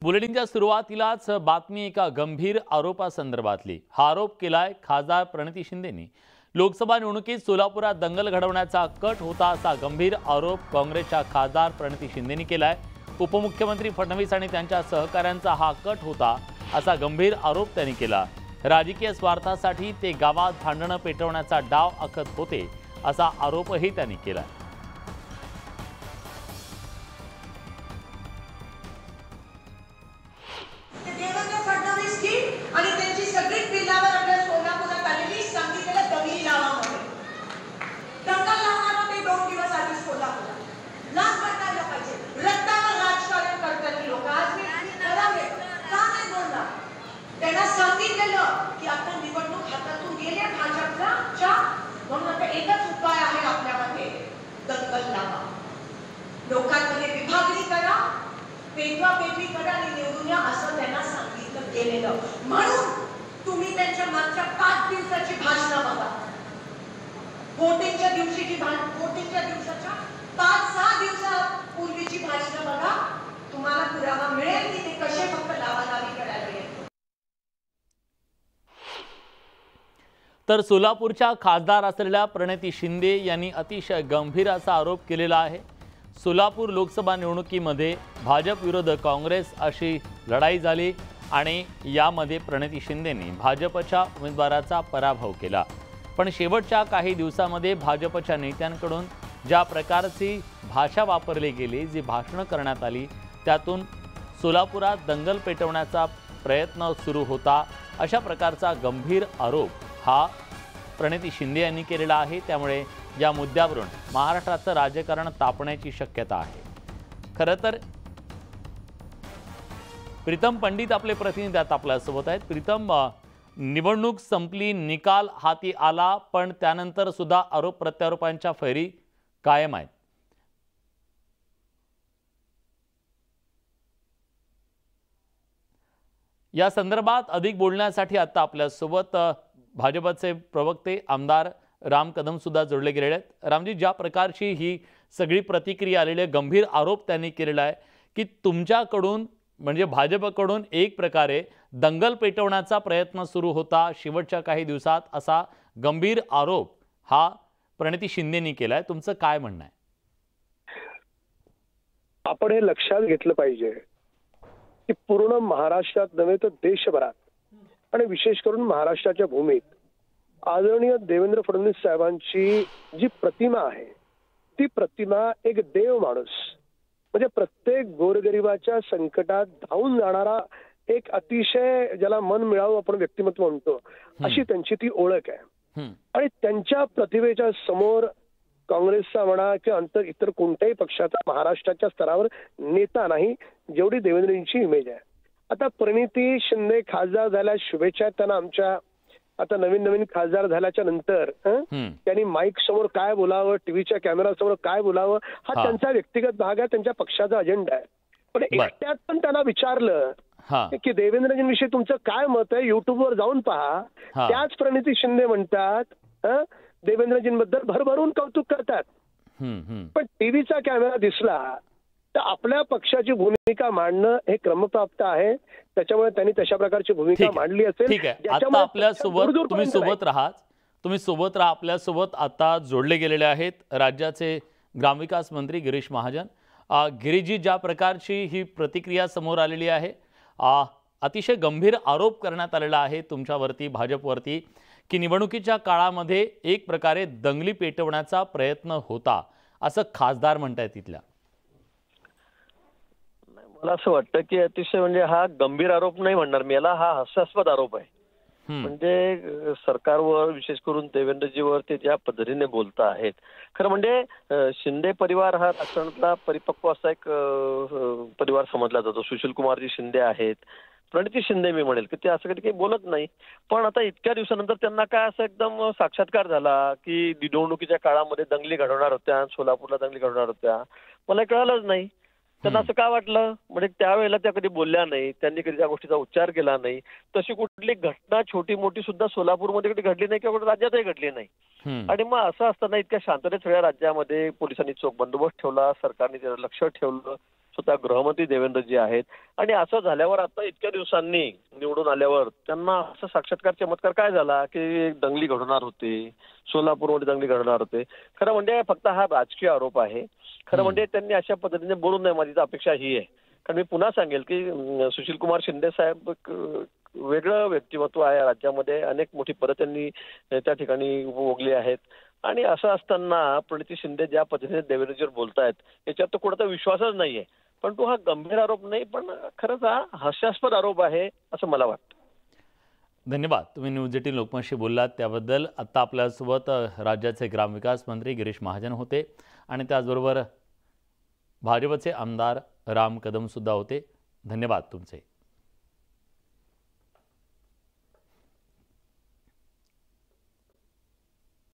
बुलेटिनच्या सुरुवातीलाच बातमी एका गंभीर आरोपासंदर्भातली। हा आरोप केलाय खासदार प्रणिती शिंदेंनी। लोकसभा निवडणुकीत सोलापुरात दंगल घडवण्याचा कट होता असा गंभीर आरोप काँग्रेसच्या खासदार प्रणिती शिंदेंनी केलाय। उपमुख्यमंत्री फडणवीस आणि त्यांच्या सहकाऱ्यांचा हा कट होता असा गंभीर आरोप त्यांनी केला। राजकीय स्वार्थासाठी ते गावात भांडणं पेटवण्याचा डाव आखत होते असा आरोपही त्यांनी केला। लोकांमध्ये विभागणी करा, पेटवा-पेटवी करा आणि निवडून या असं त्यांना सांगितलं गेलेलं। म्हणून तुम्ही त्यांच्या मागच्या 5 दिवसाची भाषणं बघा। वोटिंगच्या दिवशीची वोटिंगच्या दिवसाच्या 5-6 दिवसापूर्वीची भाषणं बघा, तुम्हाला पुरावा मिळेल की ते कसे फक्त लावालावी करायला येतात। तर सोलापूरच्या खासदार असलेल्या प्रणिती शिंदे यांनी अतिशय गंभीर असा आरोप केलेला आहे। सोलापूर लोकसभा निवडणुकीमध्ये भाजप विरुद्ध काँग्रेस अशी लढाई झाली आणि यामध्ये प्रणिती शिंदेंनी भाजपच्या उमेदवाराचा पराभव केला। पण शेवटच्या काही दिवसांमध्ये भाजपच्या नेत्यांकडून ज्या प्रकारची भाषा वापरली गेली, जी भाषणं करण्यात आली, त्यातून सोलापुरात दंगल पेटवण्याचा प्रयत्न सुरू होता अशा प्रकारचा गंभीर आरोप हा प्रणिती शिंदे यांनी केलेला आहे। त्यामुळे या मुद्द्यावरून महाराष्ट्राचं राजकारण तापण्याची शक्यता आहे। खरं तर प्रीतम पंडित आपले प्रतिनिधी आता आपल्यासोबत आहेत। प्रीतम, निवडणूक संपली, निकाल हाती आला, पण त्यानंतर सुद्धा आरोप प्रत्यारोपांच्या फैरी कायम आहेत। या संदर्भात अधिक बोलण्यासाठी आता आपल्यासोबत भाजपचे प्रवक्ते आमदार राम कदम सुद्धा जोडले गेलेले आहेत। रामजी, ज्या प्रकारची ही सगळी प्रतिक्रिया आलेली आहे, गंभीर आरोप त्यांनी केलेला आहे की तुमच्याकडून म्हणजे भाजपकडून एक प्रकारे दंगल पेटवण्याचा प्रयत्न सुरू होता शेवटच्या काही दिवसात, असा गंभीर आरोप हा प्रणिती शिंदेंनी केलाय। तुमचं काय म्हणणं आहे? आपण हे लक्षात घेतलं पाहिजे की पूर्ण महाराष्ट्रात नव्हे तर देशभरात आणि विशेष करून महाराष्ट्राच्या भूमीत आदरणीय देवेंद्र फडणवीस साहेबांची जी प्रतिमा आहे, ती प्रतिमा एक देव माणूस, म्हणजे प्रत्येक गोरगरिबाच्या संकटात धावून जाणारा एक अतिशय ज्याला मन मिळावं आपण व्यक्तिमत्व म्हणतो, अशी त्यांची ती ओळख आहे। आणि त्यांच्या प्रतिभेच्या समोर काँग्रेसचा म्हणा किंवा इतर कोणत्याही पक्षाचा महाराष्ट्राच्या स्तरावर नेता नाही जेवढी देवेंद्रजींची इमेज आहे। आता प्रणिती शिंदे खासदार झाल्या, शुभेच्छा त्यांना आमच्या। आता नवीन खासदार झाल्याच्या नंतर त्यांनी माईक समोर काय बोलावं, टीव्हीच्या कॅमेरा समोर काय बोलावं, हा त्यांचा व्यक्तिगत भाग आहे, त्यांच्या पक्षाचा अजेंडा आहे। पण एकट्यात पण त्यांना विचारलं की देवेंद्रजींविषयी तुमचं काय मत आहे, युट्यूबवर जाऊन पहा, त्याच प्रणिती शिंदे म्हणतात देवेंद्रजींबद्दल भरभरून कौतुक करतात। पण टीव्हीचा कॅमेरा दिसला तर आपल्या पक्षाची भूमिका मांडणं हे क्रमप्राप्त आहे, त्याच्यामुळे त्यांनी तशा प्रकारची भूमिका मांडली असेल। ठीक आहे, आता आपल्या सोबत तुम्ही सोबत राहा, आपल्या सोबत आता जोडले गेलेले आहेत राज्याचे ग्रामविकास मंत्री गिरीश महाजन। गिरीजी, ज्या प्रकारची ही प्रतिक्रिया समोर आलेली आहे, अतिशय गंभीर आरोप करण्यात आलेला आहे तुमच्यावरती, भाजपवरती, की निवडणुकीच्या काळामध्ये एक प्रकारे दंगली पेटवण्याचा प्रयत्न होता असं खासदार म्हणतायत तिथल्या। मला असं वाटतं की अतिशय म्हणजे हा गंभीर आरोप नाही म्हणणार मी याला, हा हास्यास्पद आरोप आहे। म्हणजे सरकारवर विशेष करून देवेंद्रजीवर ते ज्या पद्धतीने बोलत आहेत, खरं म्हणजे शिंदे परिवार हा राजकारणातला परिपक्व असा एक परिवार समजला जातो। सुशील कुमारजी शिंदे आहेत, प्रणिती शिंदे मी म्हणेल की ते असं कधी काही बोलत नाही, पण आता इतक्या दिवसानंतर त्यांना काय असं एकदम साक्षात्कार झाला की निवडणुकीच्या काळामध्ये दंगली घडवणार होत्या, सोलापूरला दंगली घडवणार होत्या, मला कळालंच नाही। त्यांना असं काय वाटलं, म्हणजे त्यावेळेला त्या कधी बोलल्या नाही, त्यांनी कधी त्या गोष्टीचा उच्चार केला नाही। तशी कुठली घटना छोटी मोठी सुद्धा सोलापूरमध्ये कधी घडली नाही किंवा राज्यातही घडली नाही। आणि मग असं असताना इतक्या शांततेत सगळ्या राज्यामध्ये पोलिसांनी चोख बंदोबस्त ठेवला, सरकारने त्याला लक्ष ठेवलं, स्वतः गृहमंत्री देवेंद्रजी आहेत. आणि असं झाल्यावर आता इतक्या दिवसांनी निवडून आल्यावर त्यांना असं साक्षात्कार चमत्कार काय झाला की दंगली घडवणार होते, सोलापूरमध्ये दंगली घडवणार होते. खरं म्हणजे फक्त हा राजकीय आरोप आहे. खरं म्हणजे त्यांनी अशा पद्धतीने बोलू नये, माझी तर अपेक्षा ही आहे. कारण मी पुन्हा सांगेल की सुशीलकुमार शिंदे साहेब वेगळं व्यक्तिमत्व आहे राज्यामध्ये, अनेक मोठी पदं त्यांनी त्या ठिकाणी भोगली आहेत. आणि असं असताना प्रणिती शिंदे ज्या पद्धतीने देवेंद्रजीवर बोलतायत याच्यात तर कुठं विश्वासच नाहीये. पण तो हा गंभीर आरोप नाही, पण खरंच हा हास्यास्पद आरोप आहे असं मला वाटतं. धन्यवाद. तुम्ही न्यूज 18 लोकमतशी बोललात त्याबद्दल. आत्ता आपल्यासोबत राज्याचे ग्रामविकास मंत्री गिरीश महाजन होते आणि त्याचबरोबर भाजपचे आमदार राम कदम सुद्धा होते. धन्यवाद तुमचे.